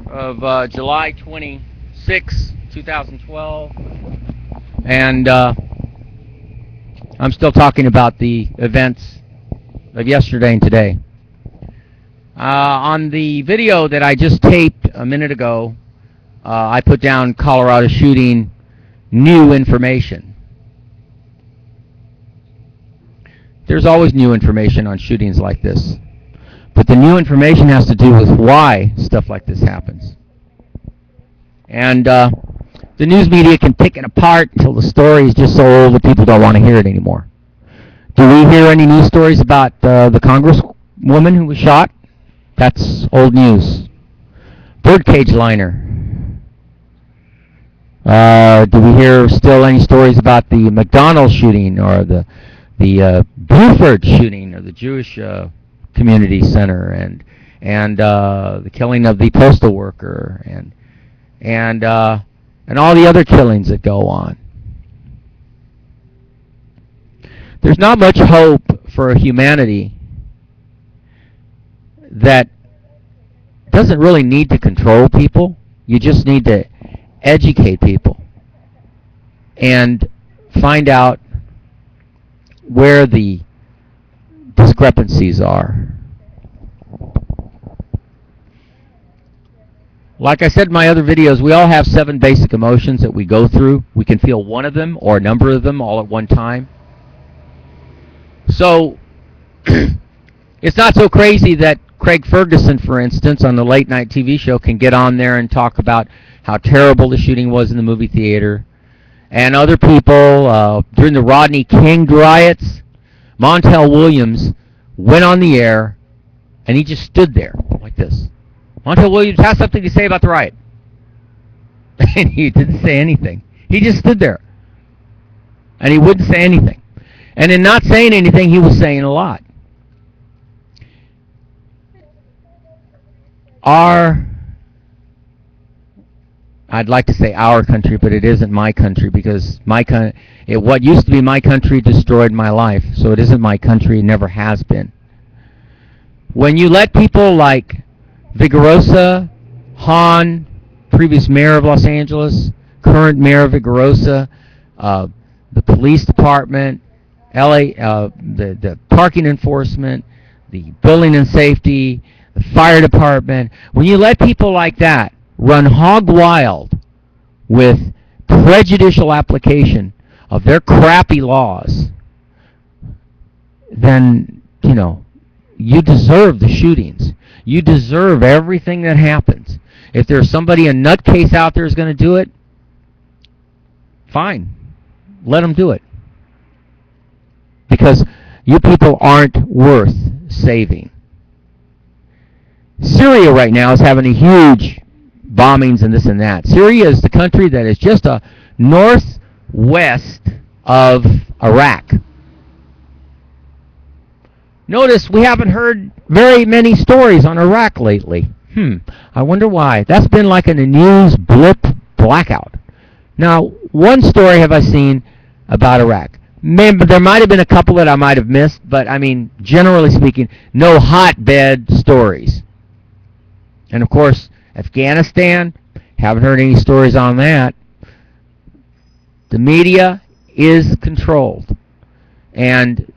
of July 26, 2012. And I'm still talking about the events of yesterday and today. On the video that I just taped a minute ago, I put down Colorado shooting new information. There's always new information on shootings like this. But the new information has to do with why stuff like this happens. And the news media can pick it apart until the story is just so old that people don't want to hear it anymore. Do we hear any news stories about the congresswoman who was shot? That's old news. Birdcage liner. Do we hear still any stories about the McDonald's shooting or the Buford shooting of the Jewish community center and the killing of the postal worker and all the other killings that go on? There's not much hope for a humanity that doesn't really need to control people. You just need to educate people and find out where the discrepancies are. Like I said in my other videos, we all have 7 basic emotions that we go through. We can feel one of them or a number of them all at one time. So it's not so crazy that Craig Ferguson, for instance, on the late night TV show can get on there and talk about how terrible the shooting was in the movie theater. And other people, during the Rodney King riots, Montel Williams went on the air and he just stood there like this. Montel Williams has something to say about the riot. And he didn't say anything. He just stood there. And he wouldn't say anything. And in not saying anything, he was saying a lot. I'd like to say our country, but it isn't my country because what used to be my country destroyed my life. So it isn't my country, it never has been. When you let people like Vigorosa, Hahn, previous mayor of Los Angeles, current mayor of Vigorosa, the police department, the parking enforcement, the building and safety, the fire department, when you let people like that run hog wild with prejudicial application of their crappy laws, then, you deserve the shootings. You deserve everything that happens. If there's somebody, a nutcase out there is going to do it, fine. Let them do it. Because you people aren't worth saving. Syria right now is having a huge bombings and this and that. Syria is the country that is just a northwest of Iraq. Notice we haven't heard very many stories on Iraq lately. I wonder why. That's been like in a news blip blackout. Now, one story have I seen about Iraq. There might have been a couple that I might have missed, but I mean, generally speaking, no hotbed stories. And of course, Afghanistan, haven't heard any stories on that. The media is controlled. And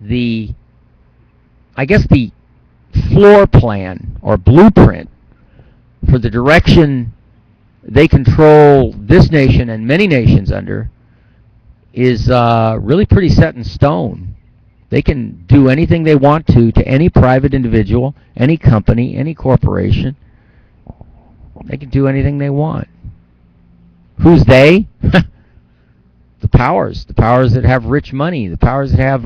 I guess the floor plan or blueprint for the direction they control this nation and many nations under is really pretty set in stone. They can do anything they want to any private individual, any company, any corporation. They can do anything they want. Who's they? The powers that have rich money, the powers that have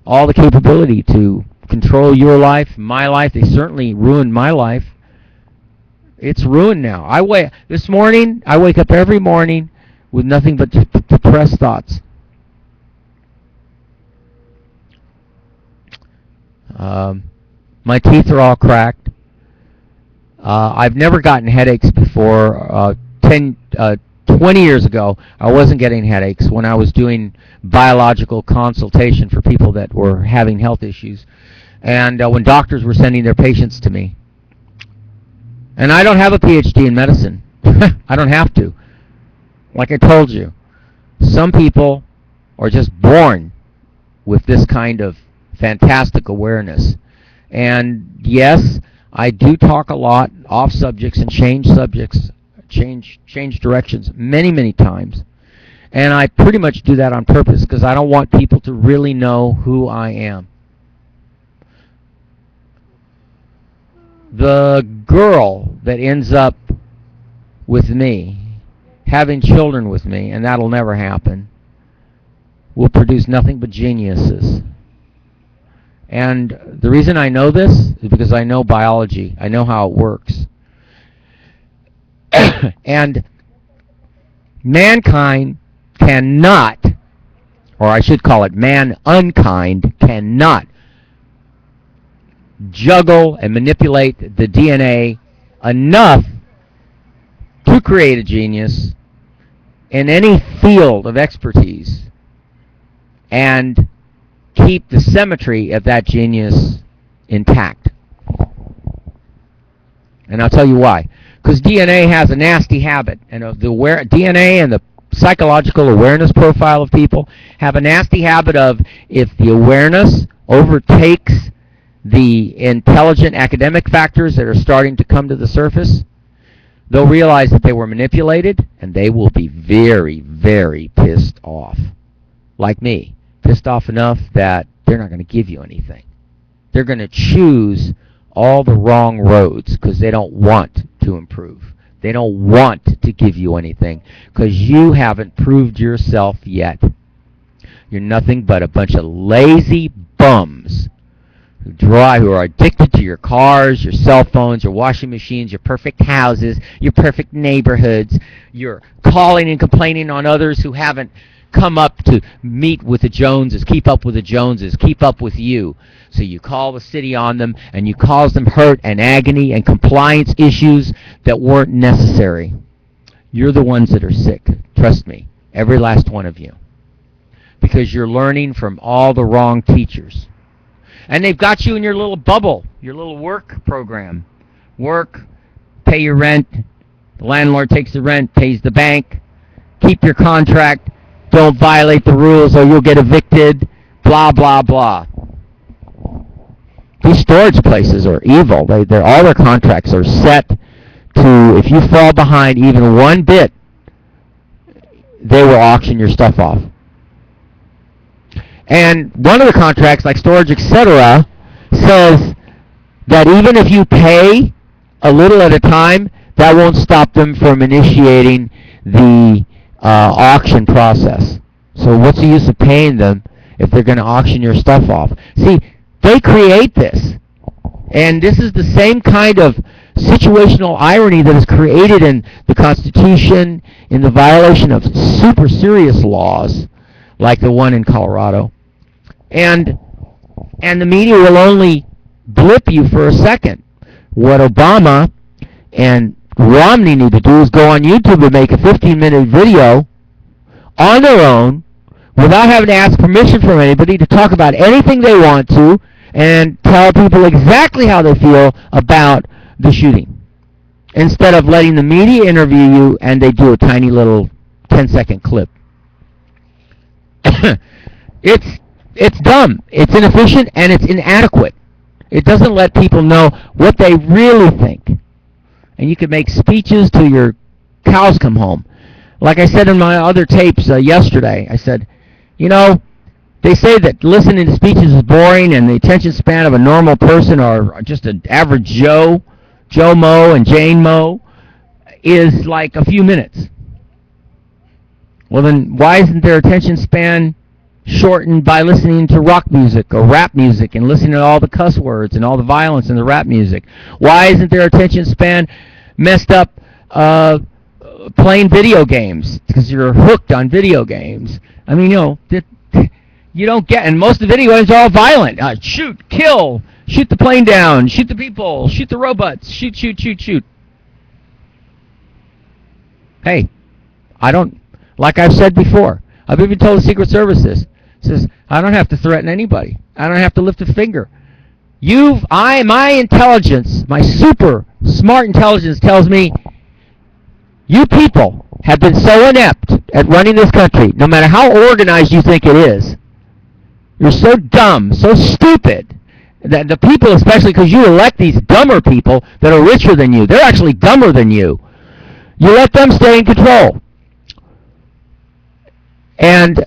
all the capability to control your life, my life. They certainly ruined my life. It's ruined now. This morning, I wake up every morning with nothing but depressed thoughts. My teeth are all cracked. I've never gotten headaches before. 20 years ago, I wasn't getting headaches when I was doing biological consultation for people that were having health issues, and when doctors were sending their patients to me. And I don't have a PhD in medicine. I don't have to. Like I told you, some people are just born with this kind of fantastic awareness. And yes, I do talk a lot off subjects and change subjects, change directions many, many times. And I pretty much do that on purpose because I don't want people to really know who I am. The girl that ends up with me, having children with me, and that'll never happen, will produce nothing but geniuses. And the reason I know this is because I know biology. I know how it works. And mankind cannot, or I should call it man-unkind, cannot juggle and manipulate the DNA enough to create a genius in any field of expertise and keep the symmetry of that genius intact. And I'll tell you why. Because DNA has a nasty habit, and DNA and the psychological awareness profile of people have a nasty habit of, if the awareness overtakes the intelligent academic factors that are starting to come to the surface, they'll realize that they were manipulated, and they will be very, very pissed off. Like me. Pissed off enough that they're not going to give you anything. They're going to choose all the wrong roads because they don't want to improve. They don't want to give you anything because you haven't proved yourself yet. You're nothing but a bunch of lazy bums who are addicted to your cars, your cell phones, your washing machines, your perfect houses, your perfect neighborhoods. You're calling and complaining on others who haven't come up to meet with the Joneses, keep up with the Joneses, keep up with you. So you call the city on them, and you cause them hurt and agony and compliance issues that weren't necessary. You're the ones that are sick. Trust me, every last one of you. Because you're learning from all the wrong teachers. And they've got you in your little bubble, your little work program. Work, pay your rent, the landlord takes the rent, pays the bank, keep your contract, don't violate the rules or you'll get evicted, blah, blah, blah. These storage places are evil. All their contracts are set to, if you fall behind even one bit, they will auction your stuff off. And one of the contracts, like storage, etc., says that even if you pay a little at a time, that won't stop them from initiating the auction process. So what's the use of paying them if they're going to auction your stuff off? See, they create this. And this is the same kind of situational irony that is created in the Constitution, in the violation of super serious laws, like the one in Colorado. And the media will only blip you for a second. What Obama and Romney need to do is go on YouTube and make a 15-minute video on their own without having to ask permission from anybody to talk about anything they want to and tell people exactly how they feel about the shooting. Instead of letting the media interview you and they do a tiny little 10-second clip. It's dumb, it's inefficient, and it's inadequate. It doesn't let people know what they really think. And you can make speeches till your cows come home. Like I said in my other tapes yesterday, I said, you know, they say that listening to speeches is boring and the attention span of a normal person or just an average Joe Mo and Jane Mo is like a few minutes. Well then, why isn't their attention span shortened by listening to rock music or rap music and listening to all the cuss words and all the violence in the rap music? Why isn't their attention span messed up playing video games because you're hooked on video games? I mean, you know, you don't get, and most of the video games are all violent. Shoot, kill, shoot the plane down, shoot the people, shoot the robots, shoot. Hey, I don't, like I've said before, I've even told the Secret Service this. It says, I don't have to threaten anybody. I don't have to lift a finger. My intelligence, my super smart intelligence tells me you people have been so inept at running this country, no matter how organized you think it is. You're so dumb, so stupid, that the people, especially because you elect these dumber people that are richer than you, they're actually dumber than you. You let them stay in control. And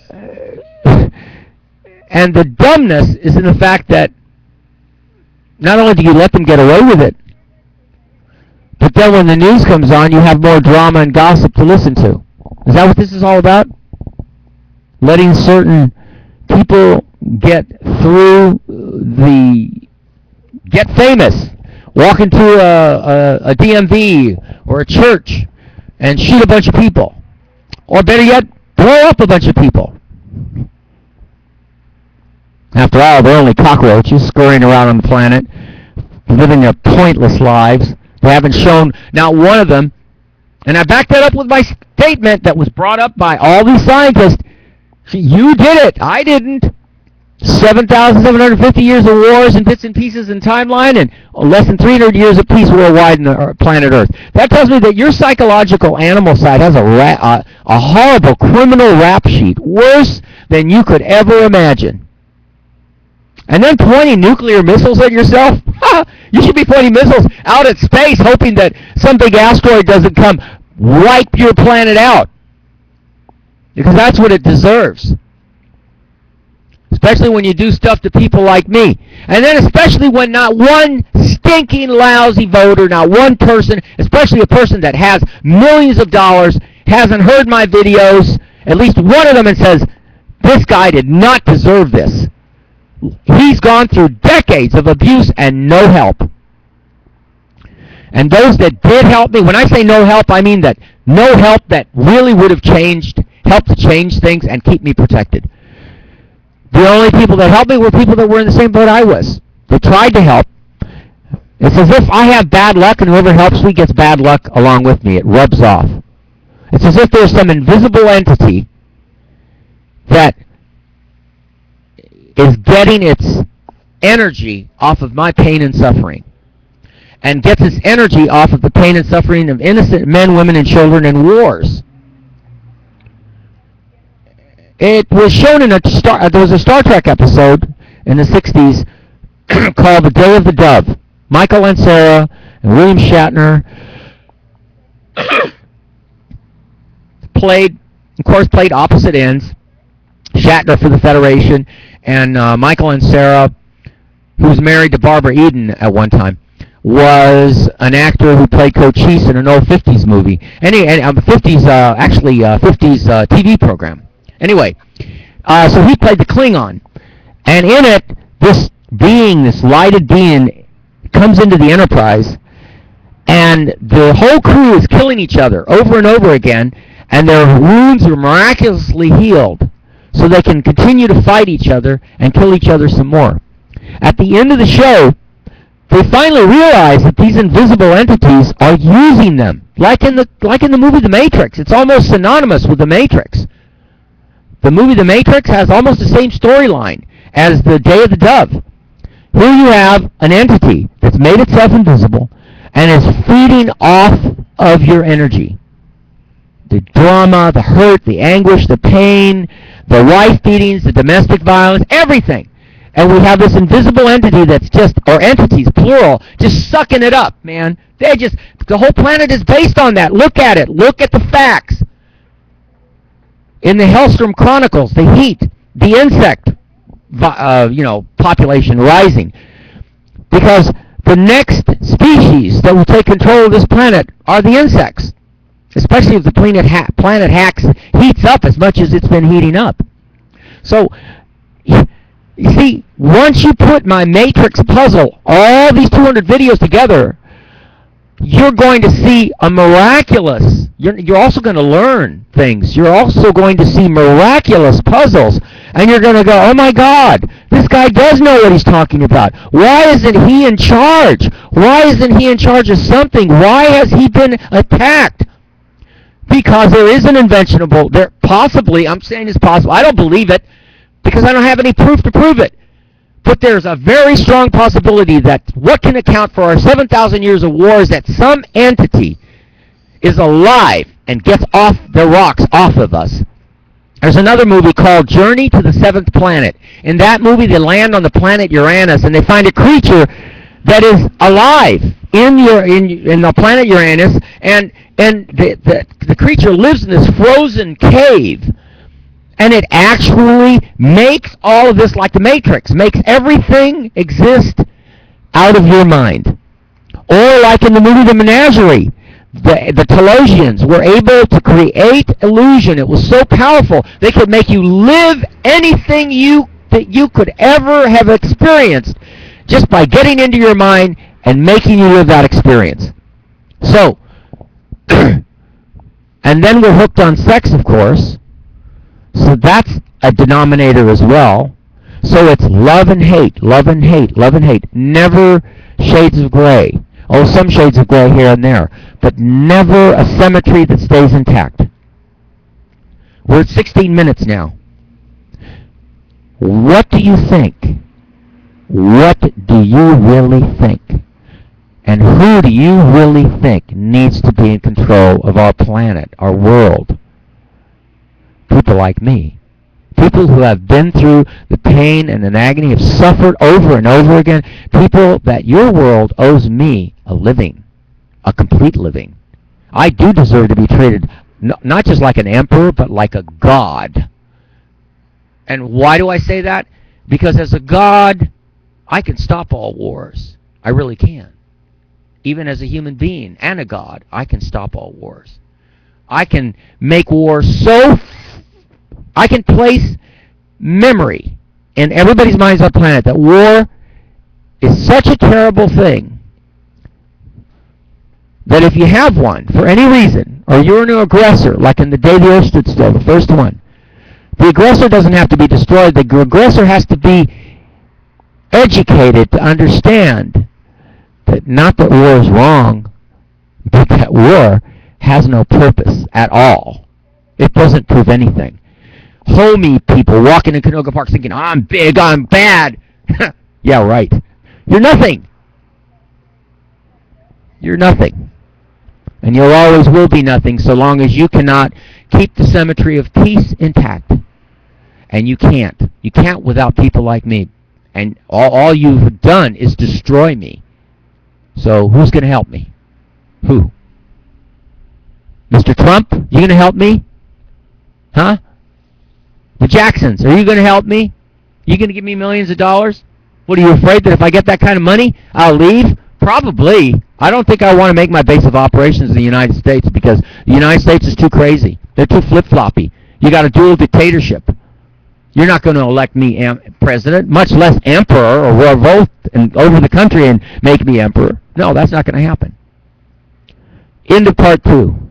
the dumbness is in the fact that not only do you let them get away with it, but then when the news comes on, you have more drama and gossip to listen to. Is that what this is all about? Letting certain people get famous, walk into a DMV or a church and shoot a bunch of people. Or better yet, blow up a bunch of people. After all, they're only cockroaches scurrying around on the planet, living their pointless lives. They haven't shown, not one of them, and I back that up with my statement that was brought up by all these scientists. You did it. I didn't. 7,750 years of wars and bits and pieces in timeline, and less than 300 years of peace worldwide in the planet Earth. That tells me that your psychological animal side has a horrible criminal rap sheet, worse than you could ever imagine. And then pointing nuclear missiles at yourself? You should be pointing missiles out at space, hoping that some big asteroid doesn't come wipe your planet out. Because that's what it deserves. Especially when you do stuff to people like me. And then especially when not one stinking lousy voter, not one person, especially a person that has millions of dollars, hasn't heard my videos, at least one of them, and says, this guy did not deserve this. He's gone through decades of abuse and no help. And those that did help me, when I say no help, I mean that no help that really would have helped to change things and keep me protected. The only people that helped me were people that were in the same boat I was. They tried to help. It's as if I have bad luck and whoever helps me gets bad luck along with me. It rubs off. It's as if there's some invisible entity that is getting its energy off of my pain and suffering, and gets its energy off of the pain and suffering of innocent men, women, and children in wars. It was shown in there was a Star Trek episode in the 60s called The Day of the Dove. Michael Ansara and William Shatner played opposite ends. Shatner for the Federation, and Michael Ansara, who was married to Barbara Eden at one time, was an actor who played Cochise in an old 50s movie. 50s TV program. Anyway, so he played the Klingon, and in it, this lighted being, comes into the Enterprise, and the whole crew is killing each other over and over again, and their wounds are miraculously healed, so they can continue to fight each other and kill each other some more. At the end of the show, they finally realize that these invisible entities are using them, like in the movie The Matrix. It's almost synonymous with The Matrix. The movie The Matrix has almost the same storyline as The Day of the Dove. Here you have an entity that's made itself invisible and is feeding off of your energy. The drama, the hurt, the anguish, the pain, the wife beatings, the domestic violence, everything. And we have this invisible entity that's or entities, plural, just sucking it up, man. The whole planet is based on that. Look at it. Look at the facts. In the Hellstrom Chronicles, the heat, the insect, population rising. Because the next species that will take control of this planet are the insects. Especially if the planet heats up as much as it's been heating up. So, you see, once you put my Matrix puzzle, all these 200 videos together, you're going to see a miraculous, you're also going to learn things. You're also going to see miraculous puzzles. And you're going to go, oh my God, this guy does know what he's talking about. Why isn't he in charge? Why isn't he in charge of something? Why has he been attacked? Because there is an inventionable, I'm saying it's possible. I don't believe it because I don't have any proof to prove it. But there's a very strong possibility that what can account for our 7,000 years of war is that some entity is alive and gets off the rocks off of us. There's another movie called Journey to the Seventh Planet. In that movie, they land on the planet Uranus, and they find a creature that is alive in the planet Uranus, and the creature lives in this frozen cave. And it actually makes all of this like the Matrix, makes everything exist out of your mind. Or like in the movie The Menagerie, the Telosians were able to create illusion. It was so powerful, they could make you live anything that you could ever have experienced just by getting into your mind and making you live that experience. So, and then we're hooked on sex, of course. So that's a denominator as well. So it's love and hate, love and hate, love and hate. Never shades of gray. Oh, some shades of gray here and there. But never a symmetry that stays intact. We're at 16 minutes now. What do you think? What do you really think? And who do you really think needs to be in control of our planet, our world? People like me. People who have been through the pain and an agony, have suffered over and over again. People that your world owes me a living, a complete living. I do deserve to be treated not just like an emperor, but like a god. And why do I say that? Because as a god, I can stop all wars. I really can. Even as a human being and a god, I can stop all wars. I can make war so... I can place memory in everybody's minds on the planet that war is such a terrible thing that if you have one, for any reason, or you're an aggressor, like in the day the earth stood still, the first one, the aggressor doesn't have to be destroyed. The aggressor has to be educated to understand that not that war is wrong, but that war has no purpose at all. It doesn't prove anything. Homey people walking in Canoga Park thinking, I'm big, I'm bad. Yeah, right. You're nothing. You're nothing. And you always will be nothing so long as you cannot keep the symmetry of peace intact. And you can't. You can't without people like me. And all you've done is destroy me. So who's going to help me? Who? Mr. Trump, you going to help me? Huh? The Jacksons, are you going to help me? You going to give me millions of dollars? What, are you afraid that if I get that kind of money, I'll leave? Probably. I don't think I want to make my base of operations in the United States because the United States is too crazy. They're too flip-floppy. You got a dual dictatorship. You're not going to elect me president, much less emperor, or revolt over the country and make me emperor. No, that's not going to happen. End of part 2.